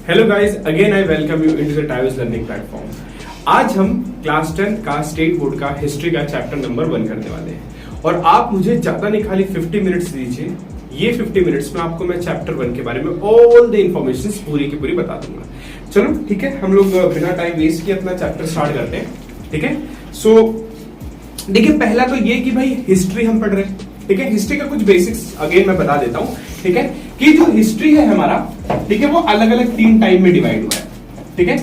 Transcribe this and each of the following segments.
Hello guys, again I welcome you into the times learning platform. आज हम class 10 का state board का history का चैप्टर नंबर 1 करने वाले हैं और आप मुझे ज्यादा नहीं खाली 50 मिनट्स दीजिए। ये 50 मिनट्स में आपको मैं चैप्टर 1 के बारे में ऑल द इंफॉर्मेशन पूरी की पूरी बता दूंगा। चलो ठीक है, हम लोग बिना टाइम वेस्ट किए अपना चैप्टर स्टार्ट करते हैं। ठीक है, सो देखिए पहला तो ये कि भाई हिस्ट्री हम पढ़ रहे हैं। ठीक है, हिस्ट्री का कुछ बेसिक्स अगेन मैं बता देता हूं। ठीक है, कि जो हिस्ट्री है हमारा, ठीक है, वो अलग अलग 3 टाइम में डिवाइड हुआ है। ठीक है,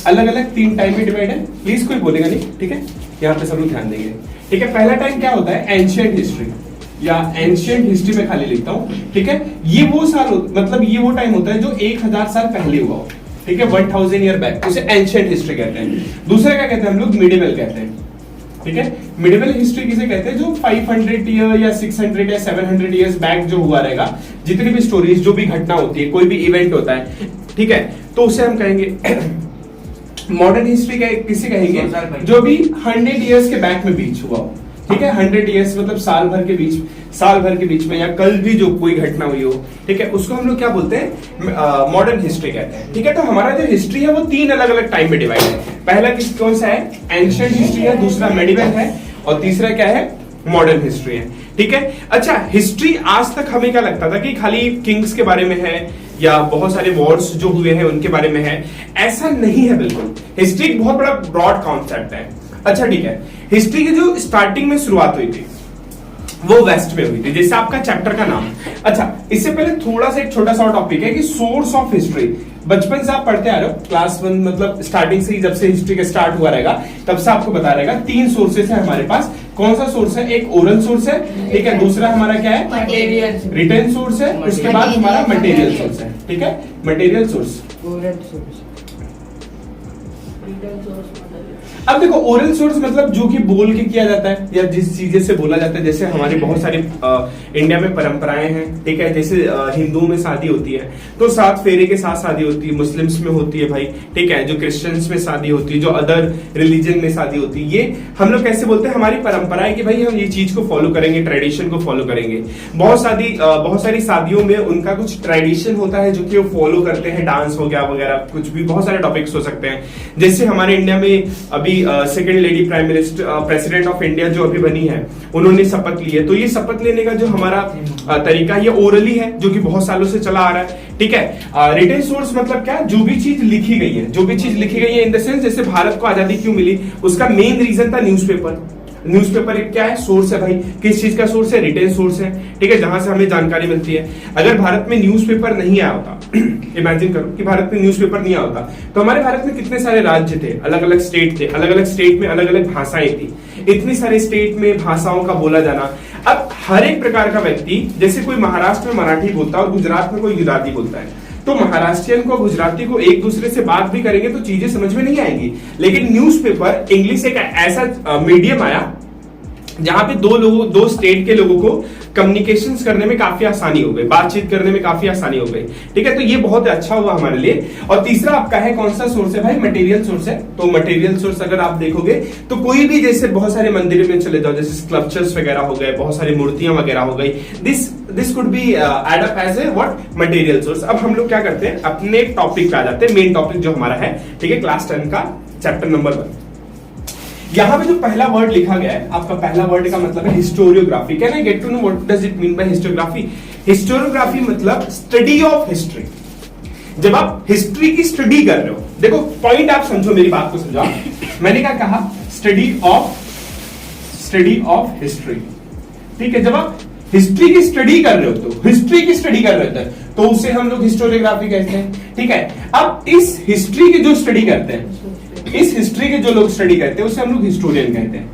अलग अलग 3 टाइम में डिवाइड है। प्लीज कोई बोलेगा नहीं, ठीक है, यहाँ पे सब लोग ध्यान देंगे। ठीक है, पहला टाइम क्या होता है? एंशिएंट हिस्ट्री या एंशिएंट हिस्ट्री में खाली लिखता हूं। ठीक है, ये वो साल मतलब ये वो टाइम होता है जो 1000 साल पहले हुआ हो। ठीक है, 1000 ईयर बैक, उसे एंशिएंट हिस्ट्री कहते हैं। दूसरा क्या कहते हैं हम लोग? मिडिवल कहते हैं। ठीक है, मिडिवल हिस्ट्री किसे कहते हैं? जो 500 ईयर या 600 या 700 इयर्स बैक जो हुआ रहेगा, जितनी भी स्टोरीज, जो भी घटना होती है, कोई भी इवेंट होता है, ठीक है, तो उसे हम कहेंगे मॉडर्न हिस्ट्री किसे कहेंगे? जो भी 100 इयर्स के बैक में बीच हुआ हो। ठीक है, 100 इयर्स मतलब साल भर के बीच में या कल भी जो कोई घटना हुई हो, ठीक है, उसको हम लोग क्या बोलते हैं? मॉडर्न हिस्ट्री कहते हैं। ठीक है, तो हमारा जो हिस्ट्री है वो 3 अलग अलग टाइम में डिवाइड है। पहला कौन सा है? एंशिएंट हिस्ट्री है, दूसरा मेडिवल है और तीसरा क्या है? मॉडर्न हिस्ट्री है। ठीक है, अच्छा, हिस्ट्री आज तक हमें क्या लगता था कि खाली किंग्स के बारे में है या बहुत सारे वॉर्स जो हुए हैं उनके बारे में है। ऐसा नहीं है बिल्कुल। हिस्ट्री एक बहुत बड़ा ब्रॉड कॉन्सेप्ट है। अच्छा ठीक है, हिस्ट्री की जो स्टार्टिंग में शुरुआत हुई थी वो वेस्ट में हुई थी, जैसे आपका चैप्टर का नाम। अच्छा, इससे पहले थोड़ा सा एक छोटा सा टॉपिक है कि सोर्स ऑफ हिस्ट्री। बचपन से आप पढ़ते आ रहे हो, क्लास 1 मतलब स्टार्टिंग से ही, जब से हिस्ट्री का स्टार्ट हुआ रहेगा तब से आपको बता रहेगा 3 सोर्सेस है हमारे पास। कौन सा सोर्स है? एक ओरल सोर्स है, ठीक है, दूसरा हमारा क्या है? मटेरियल रिटन सोर्स है, उसके बाद हमारा मटेरियल सोर्स है। ठीक है, मटेरियल सोर्स। अब देखो, ओरल सोर्स मतलब जो कि बोल के किया जाता है या जिस चीजें से बोला जाता है। जैसे हमारी बहुत सारी इंडिया में परंपराएं हैं, ठीक है, जैसे हिंदुओं में शादी होती है तो 7 फेरे के साथ शादी होती है, मुस्लिम्स में होती है भाई, ठीक है, जो क्रिश्चियंस में शादी होती है, जो अदर रिलीजन में शादी होती है। ये हम लोग कैसे बोलते हैं? हमारी परंपरा है कि भाई हम ये चीज को फॉलो करेंगे, ट्रेडिशन को फॉलो करेंगे। बहुत सारी शादियों में उनका कुछ ट्रेडिशन होता है जो कि वो फॉलो करते हैं, डांस हो गया वगैरह, कुछ भी, बहुत सारे टॉपिक्स हो सकते हैं। जैसे हमारे इंडिया में अभी second lady prime minister, president of India जो अभी बनी है, उन्होंने शपथ ली है। तो ये शपथ लेने का जो हमारा तरीका, ये ओरली है जो कि बहुत सालों से चला आ रहा है। ठीक है, रिटन सोर्स मतलब क्या? जो भी चीज लिखी गई है, इन द सेंस जैसे भारत को आजादी क्यों मिली, उसका मेन रीजन था न्यूज़पेपर। न्यूज़पेपर एक क्या है? सोर्स है भाई। किस चीज का सोर्स है? रिटेन सोर्स है। ठीक है, जहां से हमें जानकारी मिलती है। अगर भारत में न्यूज़पेपर नहीं आया होता इमेजिन करो कि भारत में न्यूज़पेपर नहीं आया होता, तो हमारे भारत में कितने सारे राज्य थे, अलग अलग स्टेट थे, अलग अलग स्टेट में अलग अलग भाषाएं थी। इतनी सारे स्टेट में भाषाओं का बोला जाना। अब हर एक प्रकार का व्यक्ति, जैसे कोई महाराष्ट्र में मराठी बोलता है और गुजरात में कोई गुजराती बोलता है, तो महाराष्ट्रियन को गुजराती को एक दूसरे से बात भी करेंगे तो चीजें समझ में नहीं आएंगी। लेकिन न्यूज़पेपर, इंग्लिश एक ऐसा मीडियम आया जहां पे दो स्टेट के लोगों को कम्युनिकेशंस करने में काफी आसानी हो गई, बातचीत करने में काफी आसानी हो गई। ठीक है, तो ये बहुत अच्छा हुआ हमारे लिए। और तीसरा आपका है कौन सा सोर्स है भाई? मटेरियल सोर्स है। तो मटेरियल सोर्स अगर आप देखोगे तो कोई भी, जैसे बहुत सारे मंदिर में चले जाओ, जैसे स्कल्पचर्स वगैरह हो गए, बहुत सारी मूर्तियां वगैरह हो गई, this could be add up as a what? Material source. अब हम लोग क्या करते हैं? अपने टॉपिक पे आ जाते हैं, मेन टॉपिक जो हमारा है, ठीक है, क्लास 10 का चैप्टर नंबर 1। यहां पे जो पहला वर्ड लिखा गया है, आपका पहला वर्ड का मतलब है historiography. Can I get to know what does it mean by historiography? Historiography मतलब स्टडी ऑफ हिस्ट्री। जब आप हिस्ट्री की स्टडी कर रहे हो, देखो पॉइंट आप समझो, मेरी बात को समझो। मैंने क्या कहा? Study of history. ठीक है, जब आप हिस्ट्री की स्टडी कर रहे हो तो उसे हम लोग हिस्टोरियोग्राफी कहते हैं। ठीक है, अब इस हिस्ट्री की जो स्टडी करते हैं, इस हिस्ट्री के जो लोग स्टडी करते हैं, उसे हम लोग हिस्टोरियन कहते हैं।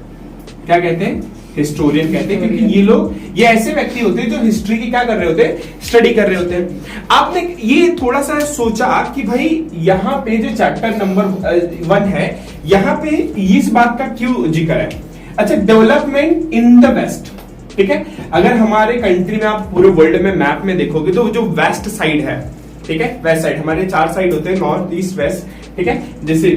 क्या कहते हैं? हिस्टोरियन कहते हैं, क्योंकि ये ऐसे व्यक्ति होते हैं जो हिस्ट्री की क्या कर रहे होते हैं? स्टडी कर रहे होते हैं। आपने ये थोड़ा सा सोचा कि भाई यहाँ पे जो चैप्टर नंबर 1 है, यहाँ पे इस बात का क्यों जिक्र है? अच्छा, डेवलपमेंट इन द वेस्ट। ठीक है, अगर हमारे कंट्री में आप पूरे वर्ल्ड में मैप में देखोगे तो जो वेस्ट साइड है, ठीक है, वेस्ट साइड, हमारे 4 साइड होते हैं, नॉर्थ, ईस्ट, वेस्ट। ठीक है, जैसे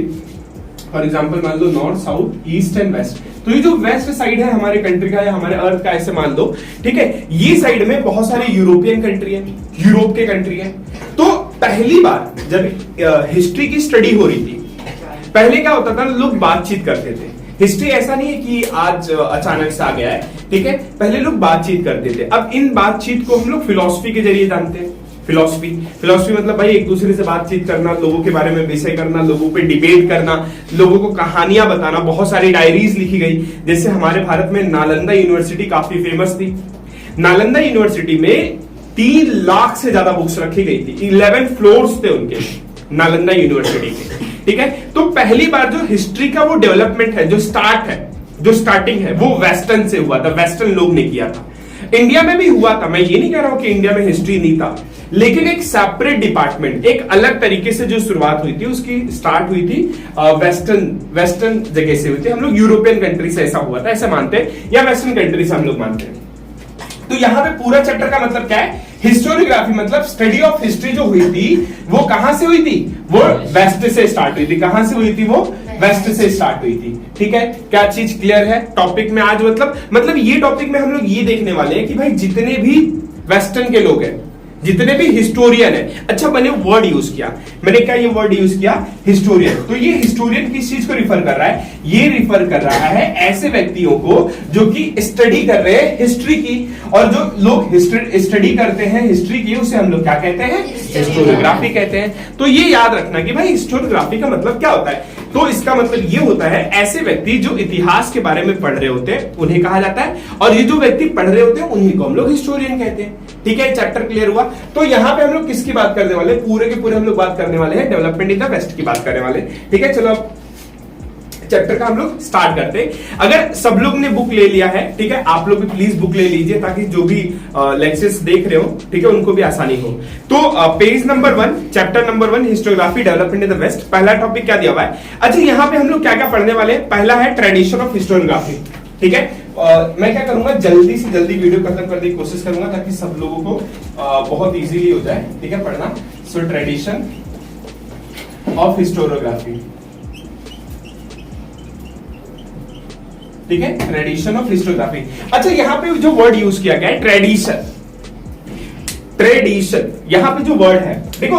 फॉर एग्जाम्पल मान लो north, south, east and west. तो ये जो वेस्ट साइड है हमारे कंट्री का या हमारे अर्थ का, ऐसे मान लो, ठीक है, ये साइड में बहुत सारे यूरोपियन कंट्री है, यूरोप के कंट्री है। तो पहली बार जब हिस्ट्री की स्टडी हो रही थी, पहले क्या होता था, लोग बातचीत करते थे। हिस्ट्री ऐसा नहीं है कि आज अचानक से आ गया है, ठीक है, पहले लोग बातचीत करते थे। अब इन बातचीत को हम लोग फिलॉसफी के जरिए जानते हैं। फिलॉसफी मतलब भाई एक दूसरे से बातचीत करना, लोगों के बारे में विषय करना, लोगों पे डिबेट करना, लोगों को कहानियां बताना। बहुत सारी डायरीज लिखी गई, जैसे हमारे भारत में नालंदा यूनिवर्सिटी काफी फेमस थी। नालंदा यूनिवर्सिटी में 3 लाख से ज्यादा बुक्स रखी गई थी। 11 फ्लोर्स थे उनके नालंदा यूनिवर्सिटी के, ठीक है। तो पहली बार जो हिस्ट्री का वो डेवलपमेंट है, जो स्टार्टिंग है, वो वेस्टर्न से हुआ था, वेस्टर्न लोग ने किया था। इंडिया में भी हुआ था, मैं ये नहीं कह रहा हूं कि इंडिया में हिस्ट्री नहीं था, लेकिन एक सेपरेट डिपार्टमेंट, एक अलग तरीके से जो शुरुआत हुई थी, उसकी स्टार्ट हुई थी वेस्टर्न जगह से हुई थी। हम लोग यूरोपियन कंट्री से ऐसा हुआ था, ऐसा मानते हैं, या वेस्टर्न कंट्री से हम लोग मानते हैं। तो यहां पे पूरा चैप्टर का मतलब क्या है, हिस्टोरियोग्राफी मतलब स्टडी ऑफ हिस्ट्री जो हुई थी वो कहां से हुई थी, वो वेस्ट से स्टार्ट हुई थी। कहां से हुई थी, वो वेस्ट से स्टार्ट हुई थी, ठीक है। क्या चीज क्लियर है टॉपिक में आज? मतलब ये टॉपिक में हम लोग ये देखने वाले हैं कि भाई जितने भी वेस्टर्न के लोग हैं, जितने भी हिस्टोरियन है, अच्छा मैंने वर्ड यूज किया, मैंने क्या ये वर्ड यूज किया, हिस्टोरियन। तो ये हिस्टोरियन किस चीज को रिफर कर रहा है, ये रिफर कर रहा है ऐसे व्यक्तियों को जो कि स्टडी कर रहे हैं हिस्ट्री की। और जो लोग स्टडी करते हैं हिस्ट्री की, उसे हम लोग क्या कहते हैं, हिस्टोरियोग्राफी कहते हैं। तो ये याद रखना कि भाई हिस्टोरियोग्राफी का मतलब क्या होता है। तो इसका मतलब ये होता है ऐसे व्यक्ति जो इतिहास के बारे में पढ़ रहे होते हैं उन्हें कहा जाता है, और ये जो व्यक्ति पढ़ रहे होते हैं उन्हीं को हम लोग हिस्टोरियन कहते हैं, ठीक है। चैप्टर क्लियर हुआ। तो यहां पे हम लोग किसकी बात करने वाले, पूरे के पूरे हम लोग बात करने वाले हैं डेवलपमेंट इन द वेस्ट की बात करने वाले, ठीक है। चलो अब चैप्टर का हम लोग स्टार्ट करते हैं। अगर सब लोग ने बुक ले लिया है, ठीक है, आप लोग भी प्लीज बुक ले लीजिए ताकि जो भी लेक्चर्स देख रहे हो, ठीक है, उनको भी आसानी हो। तो page number 1, chapter number 1, histography development in the west. पहला टॉपिक क्या दिया हुआ है, अच्छा यहाँ पे हम लोग क्या क्या पढ़ने वाले हैं। पहला है ट्रेडिशन ऑफ हिस्टोरियोग्राफी, ठीक है। मैं क्या करूंगा, जल्दी से जल्दी वीडियो खत्म करने की कोशिश करूंगा ताकि सब लोगों को बहुत इजीली हो जाए, ठीक है, पढ़ना। सो ट्रेडिशन ऑफ हिस्टोरियोग्राफी, ठीक है, ट्रेडिशन ऑफ हिस्टोरियोग्राफी। अच्छा यहाँ पे जो वर्ड यूज किया गया है ट्रेडिशन, यहाँ पे जो वर्ड है, देखो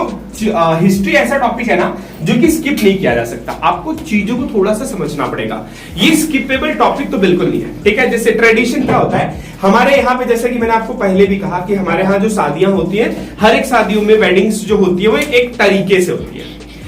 हिस्ट्री ऐसा टॉपिक है ना जो कि स्किप नहीं किया जा सकता, आपको चीजों को थोड़ा सा समझना पड़ेगा। ये स्किपेबल टॉपिक तो बिल्कुल नहीं है, ठीक है। जैसे ट्रेडिशन क्या होता है हमारे यहाँ पे, जैसे कि मैंने आपको पहले भी कहा कि हमारे यहाँ जो शादियां होती हैं, हर एक शादियों में वेडिंग्स जो होती है वो एक तरीके से होती है।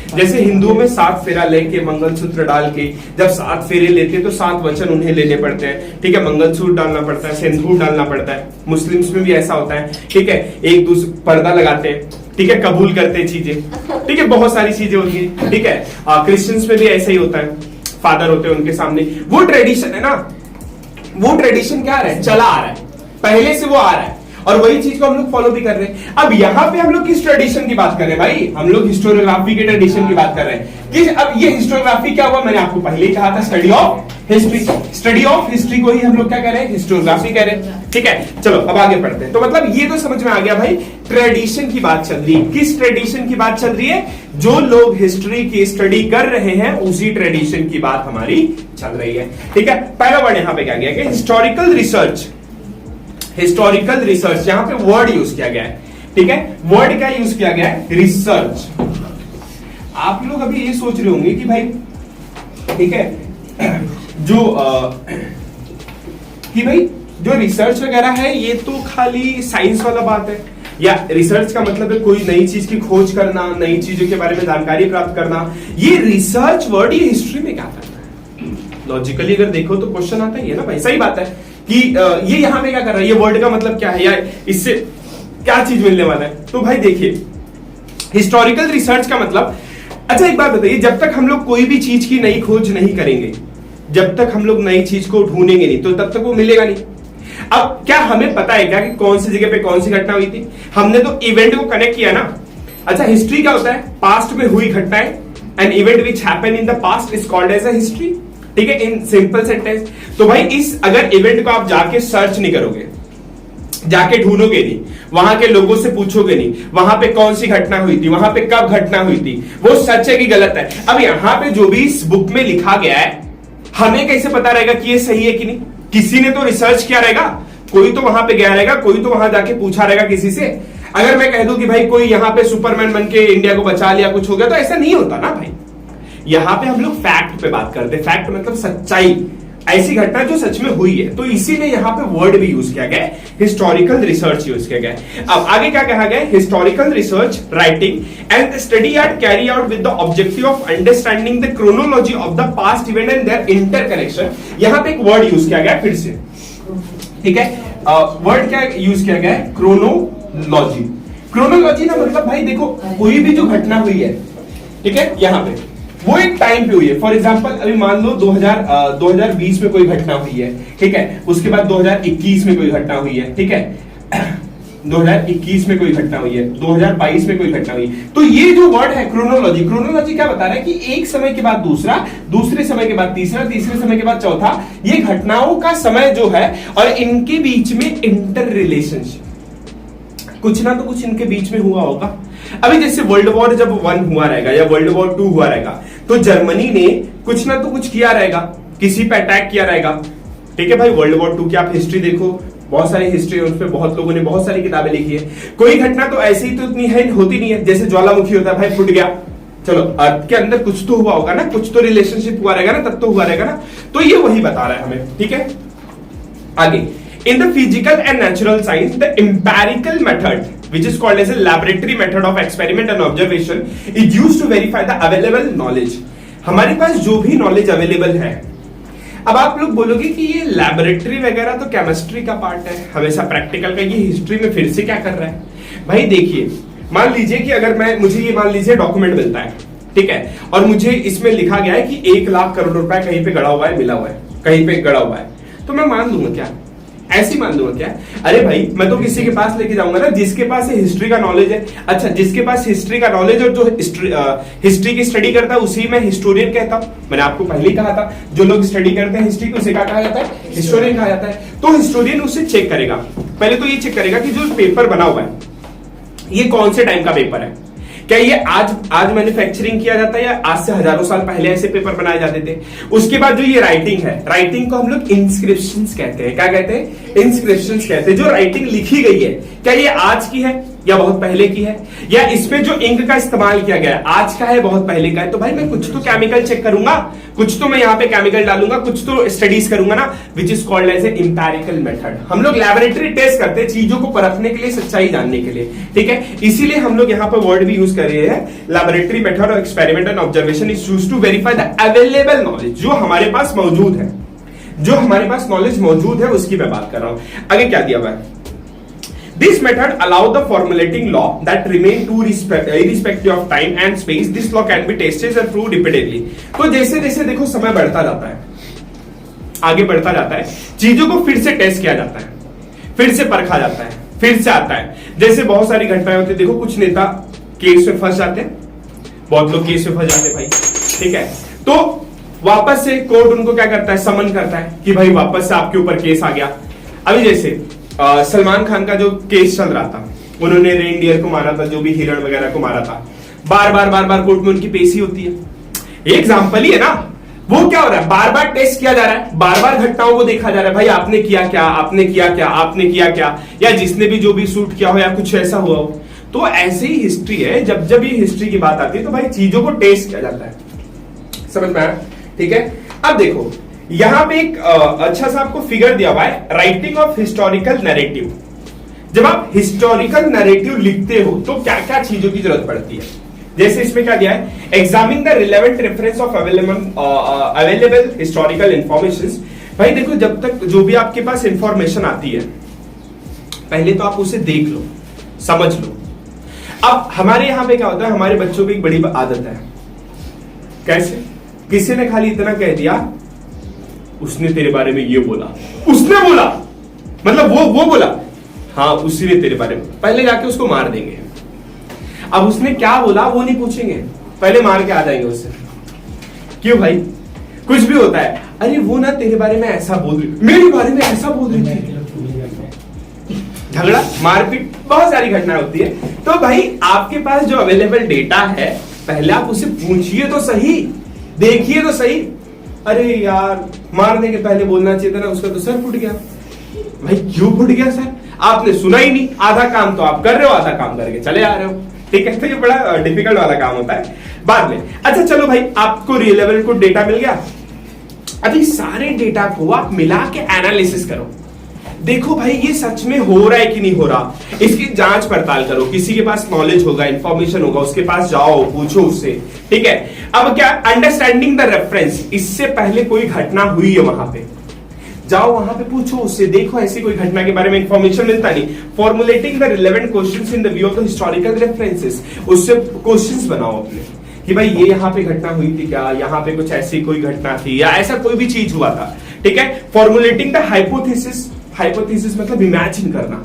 जैसे हिंदुओं में 7 फेरा लेके मंगलसूत्र डाल के, जब 7 फेरे लेते हैं तो 7 वचन उन्हें लेने पड़ते हैं, ठीक है, मंगलसूत्र डालना पड़ता है, सिंदूर डालना पड़ता है। मुस्लिम्स में भी ऐसा होता है, ठीक है, एक दूसरे पर्दा लगाते हैं, ठीक है, कबूल करते हैं चीजें, ठीक है, बहुत सारी चीजें होती है, ठीक है। क्रिश्चियंस में भी ऐसा ही होता है, फादर होते हैं उनके सामने। वो ट्रेडिशन है ना, वो ट्रेडिशन क्या है, चला आ रहा है, पहले से वो आ रहा है, और वही चीज को हम लोग फॉलो भी कर रहे हैं। अब यहाँ पे हम लोग किस ट्रेडिशन की बात कर रहे हैं भाई, हम लोग हिस्टोरियोग्राफी के ट्रेडिशन की बात कर रहे हैं कि अब ये हिस्टोरियोग्राफी क्या हुआ, मैंने आपको पहले ही कहा था, study of history. Study of history को ही हम लोग क्या कह रहे हैं, हिस्टोरियोग्राफी कह रहे हैं, ठीक है। चलो अब आगे पढ़ते हैं। तो मतलब ये तो समझ में आ गया भाई, ट्रेडिशन की बात चल रही है। किस ट्रेडिशन की बात चल रही है, जो लोग हिस्ट्री की स्टडी कर रहे हैं उसी ट्रेडिशन की बात हमारी चल रही है, ठीक है। पहला वर्ड यहाँ पे क्या गया कि हिस्टोरिकल रिसर्च। हिस्टोरिकल रिसर्च, यहां पे वर्ड यूज किया गया है, ठीक है। वर्ड क्या यूज किया गया है, रिसर्च। आप लोग अभी ये सोच रहे होंगे कि भाई, ठीक है, जो रिसर्च वगैरह है ये तो खाली साइंस वाला बात है, या रिसर्च का मतलब है कोई नई चीज की खोज करना, नई चीजों के बारे में जानकारी प्राप्त करना। ये रिसर्च वर्ड ये हिस्ट्री में क्या करता है, लॉजिकली अगर देखो तो क्वेश्चन आता ही है ना भाई, सही बात है कि ये यहां पे क्या कर रहा है, ये वर्ड का मतलब क्या है, या इससे क्या चीज मिलने वाला है। तो भाई देखिए, हिस्टोरिकल रिसर्च का मतलब, अच्छा एक बात बताइए, जब तक हम लोग कोई भी चीज की नई खोज नहीं करेंगे, जब तक हम लोग नई चीज को ढूंढेंगे नहीं, तो तब तक वो मिलेगा नहीं। अब क्या हमें पता है क्या कि कौन सी जगह पे कौन सी घटना हुई थी, हमने तो इवेंट को कनेक्ट किया ना। अच्छा हिस्ट्री क्या होता है, पास्ट में हुई घटनाएं, an event which happen in the past is called as a history, ठीक है, इन सिंपल सेंटेंस। तो भाई इस अगर इवेंट को आप जाके सर्च नहीं करोगे, जाके ढूंढोगे नहीं, वहां के लोगों से पूछोगे नहीं, वहां पे कौन सी घटना हुई थी, वहां पे कब घटना हुई थी, वो सच है कि गलत है। अब यहां पे जो भी इस बुक में लिखा गया है, हमें कैसे पता रहेगा कि ये सही है कि नहीं, किसी ने तो रिसर्च किया रहेगा, कोई तो वहां पे गया रहेगा, कोई तो वहां जाके पूछा रहेगा किसी से। अगर मैं कह दूं कि भाई कोई यहाँ पे सुपरमैन बन के इंडिया को बचा लिया, कुछ हो गया, तो ऐसा नहीं होता ना भाई। यहाँ पे हम लोग फैक्ट पे बात करते हैं, फैक्ट मतलब सच्चाई, ऐसी घटना जो सच में हुई है। तो इसीलिए यहाँ पे वर्ड भी यूज किया गया है, हिस्टोरिकल रिसर्च यूज किया गया है। अब आगे क्या कहा गया है, historical research writing and study are carry out with the objective of understanding the chronology of the past event and their interconnection. यहाँ पे एक वर्ड यूज किया गया है फिर से, ठीक है। वर्ड क्या यूज किया गया है, क्रोनोलॉजी। क्रोनोलॉजी ना मतलब भाई देखो, कोई भी जो घटना हुई है, ठीक है, यहाँ पे वो एक टाइम पे हुई है। फॉर एग्जांपल अभी मान लो 2020 में कोई घटना हुई है, ठीक है, उसके बाद 2021 में कोई घटना हुई है, ठीक है, 2021 में कोई घटना हुई है, 2022 में कोई घटना हुई। तो ये जो वर्ड है क्रोनोलॉजी, क्रोनोलॉजी क्या बता रहा है कि एक समय के बाद दूसरा, दूसरे समय के बाद तीसरा, तीसरे समय के बाद चौथा, ये घटनाओं का समय जो है और इनके बीच में इंटर रिलेशनशिप, कुछ ना तो कुछ इनके बीच में हुआ होगा। अभी जैसे वर्ल्ड वॉर जब 1 हुआ रहेगा या वर्ल्ड वॉर 2 हुआ रहेगा, तो जर्मनी ने कुछ ना तो कुछ किया रहेगा, किसी पे अटैक किया रहेगा, ठीक है भाई। वर्ल्ड वॉर 2 की आप हिस्ट्री देखो, बहुत सारी हिस्ट्री है, उस पर बहुत लोगों ने बहुत सारी किताबें लिखी है। कोई घटना तो ऐसी तो इतनी है होती नहीं है, जैसे ज्वालामुखी होता है भाई, फूट गया, चलो अर्थ के अंदर कुछ तो हुआ होगा ना, कुछ तो रिलेशनशिप हुआ रहेगा ना, तब तो हुआ रहेगा ना। तो ये वही बता रहा है हमें, ठीक है। आगे, in the physical and natural science, the empirical method, which is called as a laboratory method of experiment and observation, is used to verify the available knowledge. हमारे पास जो भी नॉलेज अवेलेबल है, अब आप लोग बोलोगे कि ये लैबोरेटरी वगैरह तो केमिस्ट्री का पार्ट है, हमेशा प्रैक्टिकल का, ये हिस्ट्री में फिर से क्या कर रहा है भाई। देखिए, मान लीजिए कि अगर मुझे ये मान लीजिए डॉक्यूमेंट मिलता है, ठीक है, और मुझे इसमें लिखा गया है कि 1 लाख करोड़ रुपए कहीं पे गड़ा हुआ है, मिला हुआ है, कहीं पे गड़ा हुआ है, तो मैं मान लूंगा क्या, ऐसी मान लूंगा क्या? अरे भाई मैं तो किसी के पास लेके जाऊंगा ना जिसके पास हिस्ट्री का नॉलेज है। अच्छा, जिसके पास हिस्ट्री का नॉलेज और जो हिस्ट्री की स्टडी करता है उसी में हिस्टोरियन कहता हूं। मैंने आपको पहले ही कहा था, जो लोग स्टडी करते हैं हिस्ट्री को, उसे क्या कहा जाता है, हिस्टोरियन कहा जाता है। तो हिस्टोरियन उसे चेक करेगा, पहले तो ये चेक करेगा कि जो पेपर बना हुआ है ये कौन से टाइम का पेपर है, क्या ये आज मैन्युफैक्चरिंग किया जाता है या आज से हजारों साल पहले ऐसे पेपर बनाए जाते थे। उसके बाद जो ये राइटिंग है, राइटिंग को हम लोग इंस्क्रिप्शंस कहते हैं। क्या कहते हैं? इंस्क्रिप्शंस कहते हैं। जो राइटिंग लिखी गई है क्या ये आज की है या बहुत पहले की है, या इसमें जो इंक का इस्तेमाल किया गया है आज का है बहुत पहले का है। तो भाई मैं कुछ तो केमिकल चेक करूंगा, कुछ तो मैं यहाँ पे केमिकल डालूंगा, कुछ तो स्टडीज करूंगा ना, which is called as a empirical method. हम लोग लैबोरेटरी टेस्ट करते हैं चीजों को परखने के लिए, सच्चाई जानने के लिए, ठीक है। इसीलिए हम लोग यहाँ पर वर्ड भी यूज कर रहे हैं, laboratory method of experiment and observation is used to verify the available knowledge, जो हमारे पास मौजूद है, जो हमारे पास नॉलेज मौजूद है उसकी मैं बात कर रहा हूं। आगे क्या दिया हुआ है? This method allow the formulating law that remain true irrespective of time and space. This law can be tested and proved repeatedly. तो जैसे जैसे देखो समय बढ़ता जाता है, आगे बढ़ता जाता है, चीजों को फिर से टेस्ट किया जाता है, फिर से परखा जाता है, फिर से आता है। जैसे बहुत सारी घटनाएं होती है, देखो कुछ नेता केस में फंस जाते हैं, बहुत लोग केस में फंस जाते हैं भाई, ठीक है। तो वापस से कोर्ट उनको क्या करता है, समन करता है कि भाई वापस से आपके ऊपर केस आ गया। अभी जैसे सलमान खान का जो केस चल रहा था, उन्होंने रेनडियर को मारा था, जो भी हिरण वगैरह को मारा था, बार बार कोर्ट में उनकी पेशी होती है। एग्जाम्पल ही है ना, वो क्या हो रहा है, बार बार टेस्ट किया जा रहा है, बार बार घटनाओं को देखा जा रहा है, भाई आपने किया क्या, आपने किया क्या, आपने किया क्या, या जिसने भी जो भी शूट किया हो या कुछ ऐसा हुआ हो। तो ऐसे ही हिस्ट्री है, जब जब ये हिस्ट्री की बात आती है तो भाई चीजों को टेस्ट किया जाता है। समझ में आया? ठीक है। अब देखो यहां पे एक अच्छा सा आपको फिगर दिया हुआ है, राइटिंग ऑफ हिस्टोरिकल नैरेटिव। जब आप हिस्टोरिकल नैरेटिव लिखते हो तो क्या क्या चीजों की जरूरत पड़ती है। जैसे इसमें क्या दिया है, examine the relevant reference of available historical information. भाई देखो, जब तक जो भी आपके पास इंफॉर्मेशन आती है पहले तो आप उसे देख लो, समझ लो। अब हमारे यहां पे क्या होता है, हमारे बच्चों की एक बड़ी आदत है, कैसे, किसी ने खाली इतना कह दिया, उसने तेरे बारे में ये बोला, उसने बोला, मतलब वो बोला, हाँ उसी ने तेरे बारे में, पहले जाके उसको मार देंगे। अब उसने क्या बोला वो नहीं पूछेंगे, पहले मार के आ जाएंगे उससे। क्यों भाई? कुछ भी होता है, अरे वो ना तेरे बारे में ऐसा बोल रही, मेरे बारे में ऐसा बोल रही थी, झगड़ा, मारपीट, बहुत सारी घटनाएं होती है। तो भाई आपके पास जो अवेलेबल डेटा है पहले आप उसे पूछिए तो सही, देखिए तो सही। अरे यार मारने के पहले बोलना चाहिए था ना, उसका तो सर फूट गया। भाई क्यों फूट गया सर? आपने सुना ही नहीं, आधा काम तो आप कर रहे हो, आधा काम करके चले आ रहे हो। ठीक है, तो ये बड़ा डिफिकल्ट वाला काम होता है बाद में। अच्छा चलो भाई, आपको रिलेवेंट को डेटा मिल गया। अभी सारे डेटा को आप मिला के एनालिसिस करो, देखो भाई ये सच में हो रहा है कि नहीं हो रहा, इसकी जांच पड़ताल करो। किसी के पास नॉलेज होगा, इंफॉर्मेशन होगा, उसके पास जाओ, पूछो उससे। ठीक है, अब क्या, अंडरस्टैंडिंग द रेफरेंस, इससे पहले कोई घटना हुई है वहां पे, जाओ वहां पे पूछो उससे, देखो ऐसी कोई घटना के बारे में इंफॉर्मेशन मिलता नहीं। Formulating the relevant questions in the view of the historical references, उससे क्वेश्चंस बनाओ अपने कि भाई ये यहाँ पे घटना हुई थी क्या, यहाँ पे कुछ ऐसी कोई घटना थी या ऐसा कोई भी चीज हुआ था। ठीक है, फॉर्मुलेटिंग द हाइपोथेसिस, हाइपोथेसिस मतलब इमेजिन करना।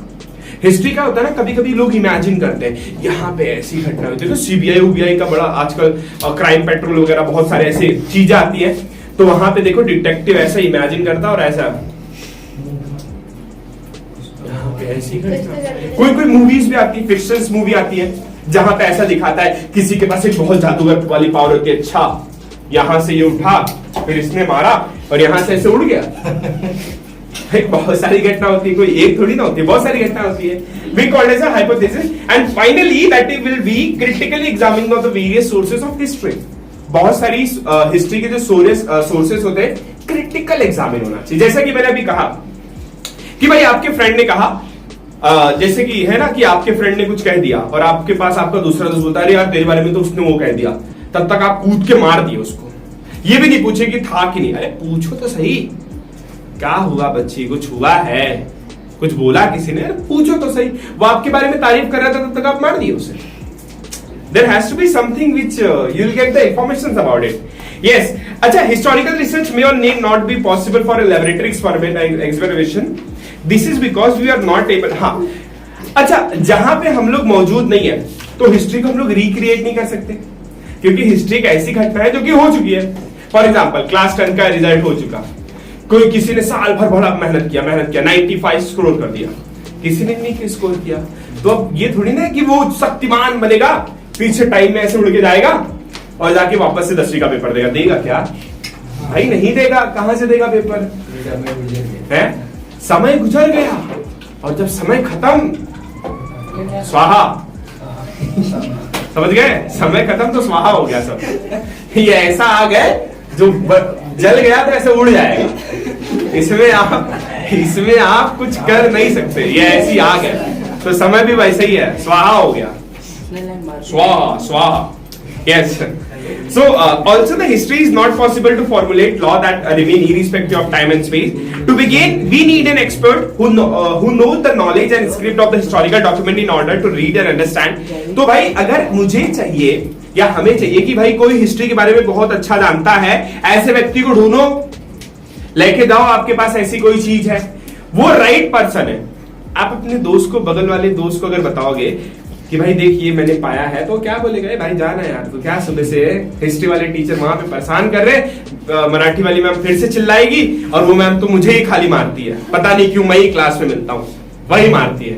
हिस्ट्री का होता है ना, कभी कभी लोग इमेजिन करते हैं यहाँ पे ऐसी घटना हुई, देखो सीबीआई उबीआई का बड़ा आजकल क्राइम पेट्रोल वगैरह बहुत सारे ऐसे चीजें आती है, तो वहां पे देखो डिटेक्टिव ऐसा इमेजिन करता और ऐसा यहाँ पे ऐसी घटना। कोई कोई मूवीज भी आती है, फिक्शंस मूवी आती है, जहां पे ऐसा दिखाता है किसी के पास एक बहुत जादूगर वाली पावर होती है, अच्छा यहां से ये उठा फिर इसने मारा और यहां से ऐसे उड़ गया। बहुत सारी घटना होती है, कोई एक थोड़ी ना होती है, बहुत सारी घटना होती है। We call it as a hypothesis and finally that it will be critically examining of the various sources of history. बहुत सारी हिस्ट्री के जो सोर्सेस होते हैं, क्रिटिकल एग्जामिन होना चाहिए। जैसा कि मैंने अभी कहा कि भाई आपके फ्रेंड ने कहा, जैसे कि है ना कि आपके फ्रेंड ने कुछ कह दिया और आपके पास आपका दूसरा दोस्त बोलता है यार तेरे बारे में तो उसने वो कह दिया, तब तक आप कूद के मार दिए उसको, ये भी नहीं पूछे कि था कि नहीं। अरे पूछो तो सही, क्या हुआ बच्ची, कुछ हुआ है, कुछ बोला किसी ने, पूछो तो सही। वो आपके बारे में तारीफ कर रहा था, तब तक आप मार दिए उसे। There has to be something which you'll get the information about it. Yes. अच्छा, historical research may or may not be possible for a laboratory experiment and observation. This is because we are not able. हाँ, अच्छा जहां पे हम लोग मौजूद नहीं है तो हिस्ट्री को हम लोग रिक्रिएट नहीं कर सकते, क्योंकि हिस्ट्री एक ऐसी घटना है जो कि हो चुकी है। फॉर एग्जाम्पल क्लास 10 का रिजल्ट हो चुका, कोई किसी ने साल भर बड़ा मेहनत किया 95 स्कोर कर दिया, किसी ने नहीं स्कोर किया, तो अब ये थोड़ी ना कि वो शक्तिमान बनेगा, पीछे टाइम में ऐसे उड़ के जाएगा और जाके वापस से 10वीं का पेपर देगा। देगा क्या भाई, नहीं देगा, कहां से देगा पेपर है? समय गुजर गया और जब समय खत्म स्वाहा, समझ गए, समय खत्म तो स्वाहा हो गया सब। ये ऐसा आ गए जो जल गया तो ऐसे उड़ जाएगा, इसमें आप कुछ कर नहीं सकते, ये ऐसी आग है। तो समय भी वैसे ही है, स्वाहा हो गया, स्वाहा स्वाहा। Yes. So also the history is not possible to formulate law that remain irrespective of time and space. To begin, we need an expert who knows the knowledge and script of the historical document in order to read and understand. तो भाई अगर मुझे चाहिए या हमें चाहिए कि भाई कोई हिस्ट्री के बारे में बहुत अच्छा जानता है, ऐसे व्यक्ति को ढूंढो, लेके जाओ, आपके पास ऐसी कोई चीज है, वो राइट पर्सन है। आप अपने दोस्त को, बगल वाले दोस्त को अगर बताओगे कि भाई देखिए मैंने पाया है, तो क्या बोलेगा, भाई जाना यार, तो क्या सुबह से हिस्ट्री वाले टीचर वहां पे परेशान कर रहे, मराठी वाली मैम फिर से चिल्लाएगी और वो मैम तो मुझे ही खाली मारती है, पता नहीं क्यों मैं ही क्लास में मिलता हूँ, वही मारती है।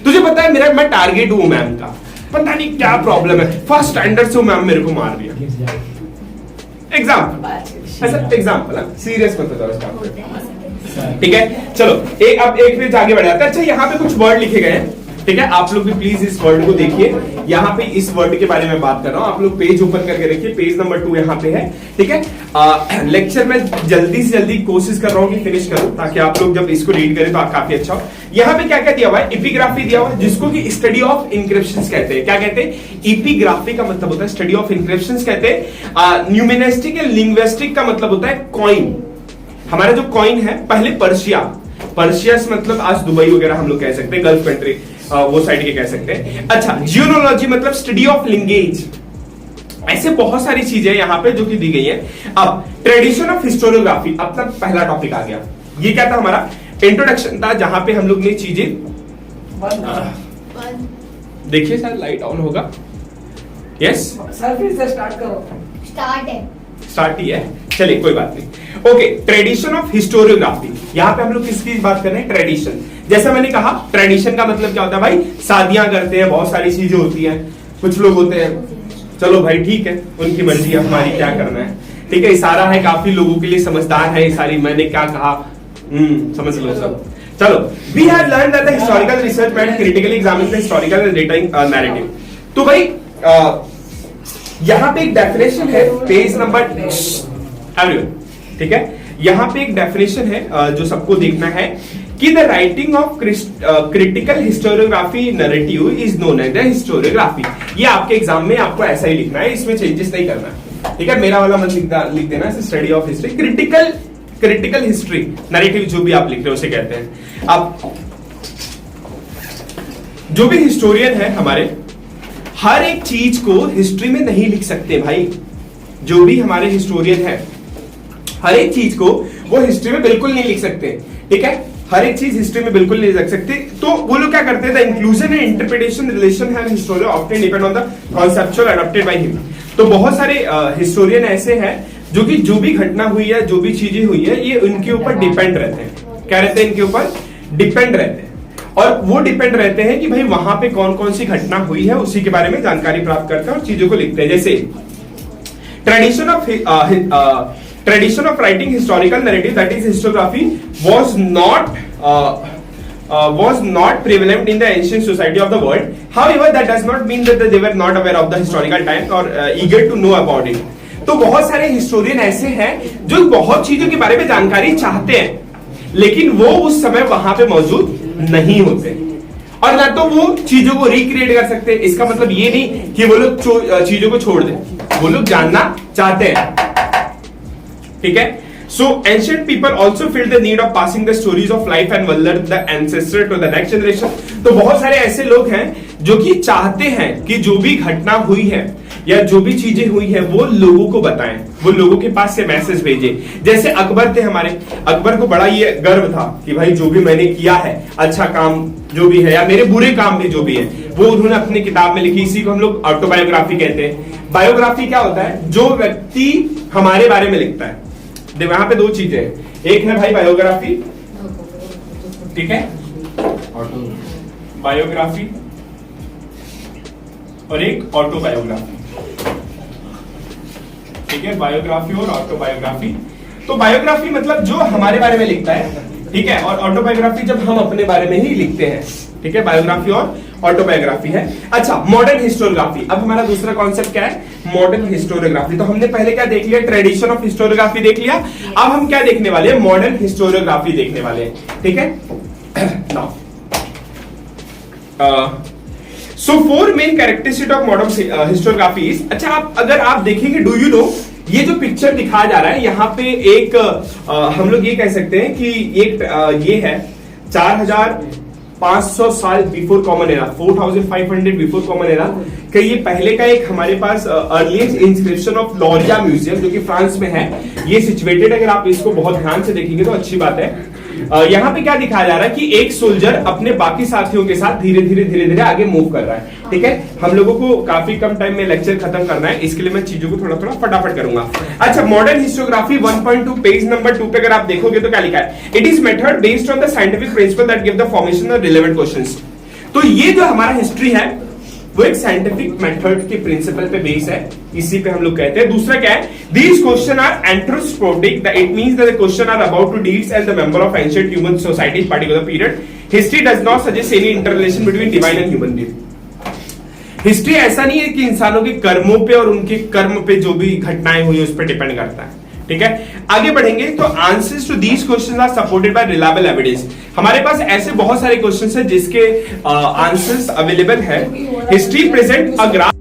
तुझे पता है मैं टारगेट हूँ मैम का, पता नहीं क्या प्रॉब्लम है, फर्स्ट स्टैंडर्ड से मैम मेरे को मार दिया। एग्जाम्पल, ऐसा एग्जाम्पल, सीरियस मत बताओ। ठीक है, चलो अब एक पेज आगे बढ़ जाता है। अच्छा यहाँ पे कुछ वर्ड लिखे गए हैं, ठीक है, आप लोग भी प्लीज इस वर्ड को देखिए। यहाँ पे इस वर्ड के बारे में बात कर रहा हूँ, आप लोग पेज ओपन करके रखिए, पेज नंबर 2 यहाँ पे है। ठीक है, लेक्चर में जल्दी से जल्दी कोशिश कर रहा हूँ कि फिनिश करूं, ताकि आप लोग जब इसको रीड करें तो आप काफी अच्छा हो। यहाँ पे क्या क्या दिया हुआ है, एपिग्राफी दिया हुआ है, जिसको कि स्टडी ऑफ इंक्रिप्शंस कहते हैं। क्या कहते हैं, एपिग्राफी का मतलब होता है स्टडी ऑफ इंक्रिप्शंस कहते हैं। न्यूमिनिस्टिक एंड लिंग्विस्टिक का मतलब होता है कॉइन। हमारा जो कॉइन है, पहले पर्शिया से मतलब आज दुबई वगैरह हम लोग कह सकते हैं, गल्फ कंट्री वो साइड के कह सकते हैं। अच्छा, जियोनोलॉजी मतलब स्टडी ऑफ लिंगेज। ऐसे बहुत सारी चीजें यहाँ पे जो कि दी गई है। अब ट्रेडिशन ऑफ हिस्टोरियोग्राफी, अपना पहला टॉपिक आ गया। ये क्या था, हमारा इंट्रोडक्शन था, जहां पे हम लोग ने चीजें देखिए, सर लाइट ऑन होगा, यस सर फिर से स्टार्ट करो। स्टार्ट ही है, चलिए कोई बात नहीं। ओके, ट्रेडिशन ऑफ हिस्टोरियोग्राफी, यहाँ पे हम लोग किसकी बात कर रहे हैं, ट्रेडिशन। जैसा मैंने कहा, ट्रेडिशन का मतलब क्या होता है भाई, शादियां करते हैं, बहुत सारी चीजें होती हैं, कुछ लोग होते हैं, चलो भाई ठीक है, उनकी मर्जी है, हमारी क्या करना है। ठीक है, इशारा है, काफी लोगों के लिए समझदार है ये सारी, मैंने क्या कहा समझ लो सब। चलो, we have learn that the historical research method critically examine the historical data narrative. तो भाई यहां पे एक डेफिनेशन है पेज नंबर एवरीवन, ठीक है, यहां पे एक डेफिनेशन है जो सबको देखना है कि the writing of critical historiography narrative is known as the historiography. ये आपके एग्जाम में आपको ऐसा ही लिखना है, इसमें चेंजेस नहीं करना है, ठीक है। मेरा वाला मत लिख देना, study of history, critical history narrative जो भी आप लिख रहे हो उसे कहते हैं। अब जो भी हिस्टोरियन है हमारे, हर एक चीज को हिस्ट्री में नहीं लिख सकते भाई। जो भी हमारे हिस्टोरियन है, हर एक चीज को वो हिस्ट्री में बिल्कुल नहीं लिख सकते, ठीक है। हर एक चीज हिस्ट्री में बिल्कुल नहीं लिख सकते। तो वो लोग क्या करते हैं, the inclusion and interpretation relation है historian often depend on the conceptual adopted by him. तो बहुत सारे हिस्टोरियन ऐसे हैं जो कि जो भी घटना हुई है, जो भी चीजें हुई है, ये उनके ऊपर डिपेंड रहते हैं। क्या रहते हैं? इनके ऊपर डिपेंड रहते हैं, और वो डिपेंड रहते हैं कि भाई वहां पे कौन कौन सी घटना हुई है, उसी के बारे में जानकारी प्राप्त करते हैं और चीजों को लिखते हैं। जैसे tradition of writing historical narrative, that is historiography, was not prevalent in the ancient society of the world. However, that does not mean that they were not aware of the historical time or eager to know about it. तो बहुत सारे historian ऐसे हैं जो बहुत चीजों के बारे में जानकारी चाहते हैं, लेकिन वो उस समय वहां पे मौजूद नहीं होते, और ना तो वो चीजों को रिक्रिएट कर सकते। इसका मतलब ये नहीं कि वो लोग चीजों को छोड़ दें, वो लोग जानना चाहते हैं, ठीक है। So ancient people also felt the need of passing the stories of life and valor the ancestor to the next generation. तो बहुत सारे ऐसे लोग हैं जो कि चाहते हैं कि जो भी घटना हुई है या जो भी चीजें हुई है वो लोगों को बताएं, वो लोगों के पास से मैसेज भेजे। जैसे अकबर थे हमारे, अकबर को बड़ा ये गर्व था कि भाई जो भी मैंने किया है, अच्छा काम जो भी है या मेरे बुरे काम भी जो भी है, वो उन्होंने अपनी किताब में लिखी। इसी को हम लोग ऑटोबायोग्राफी कहते हैं। बायोग्राफी क्या होता है? जो व्यक्ति हमारे बारे में लिखता है। वहां पे दो चीजें हैं, एक है भाई बायोग्राफी, ठीक है, बायोग्राफी, और एक ऑटोबायोग्राफी, ठीक है। बायोग्राफी और ऑटोबायोग्राफी। तो बायोग्राफी मतलब जो हमारे बारे में लिखता है, ठीक है, और ऑटोबायोग्राफी जब हम अपने बारे में ही लिखते हैं, ठीक है। बायोग्राफी और ऑटोबायोग्राफी है। अच्छा, मॉडर्न हिस्टोरियोग्राफी। अब हमारा दूसरा कॉन्सेप्ट क्या है? Modern historiography. तो हमने पहले क्या देख लिया? ट्रेडिशन ऑफ हिस्टोरियोग्राफी देख लिया। अब हम क्या देखने वाले हैं? मॉडर्न हिस्टोरियोग्राफी देखने वाले हैं, ठीक है। Now so 4 main characteristic of modern historiography is, अच्छा अगर आप देखेंगे, डू यू नो, ये जो पिक्चर दिखाया जा रहा है यहाँ पे एक हम लोग ये कह सकते हैं कि एक ये है 4500 साल before common era, 4500 before common era का ये पहले का एक हमारे पास अर्लीस्ट इंस्क्रिप्शन ऑफ लॉरिया म्यूजियम जो कि फ्रांस में है, ये सिचुएटेड। अगर आप इसको बहुत ध्यान से देखेंगे तो अच्छी बात है। यहाँ पे क्या दिखाया जा रहा है कि एक सोल्जर अपने बाकी साथियों के साथ धीरे धीरे आगे मूव कर रहा है, ठीक है। हम लोगों को काफी कम टाइम में लेक्चर खत्म करना है, इसके लिए मैं चीजों को थोड़ा फटाफट करूंगा। अच्छा, मॉडर्न हिस्टोग्राफी 1.2 पेज नंबर 2 पे अगर आप देखोगे तो क्या लिखा है? It is method based on the scientific principle that give the formation of relevant questions. तो ये जो हमारा हिस्ट्री है वो एक साइंटिफिक मेथड के प्रिंसिपल पे बेस है, इसी पे हम लोग कहते हैं। दूसरा क्या है? These questions are anthropocentric, that it means that the question are about to deeds as the member of ancient human society in particular period. History does not suggest any interrelation between divine and human being. History ऐसा नहीं है कि इंसानों के कर्मों पे और उनके कर्म पे जो भी घटनाएं हुई उस पर डिपेंड करता है, ठीक है। आगे बढ़ेंगे तो answers to these questions are supported by reliable evidence. हमारे पास ऐसे बहुत सारे क्वेश्चंस हैं जिसके आंसर्स अवेलेबल है। History present a graph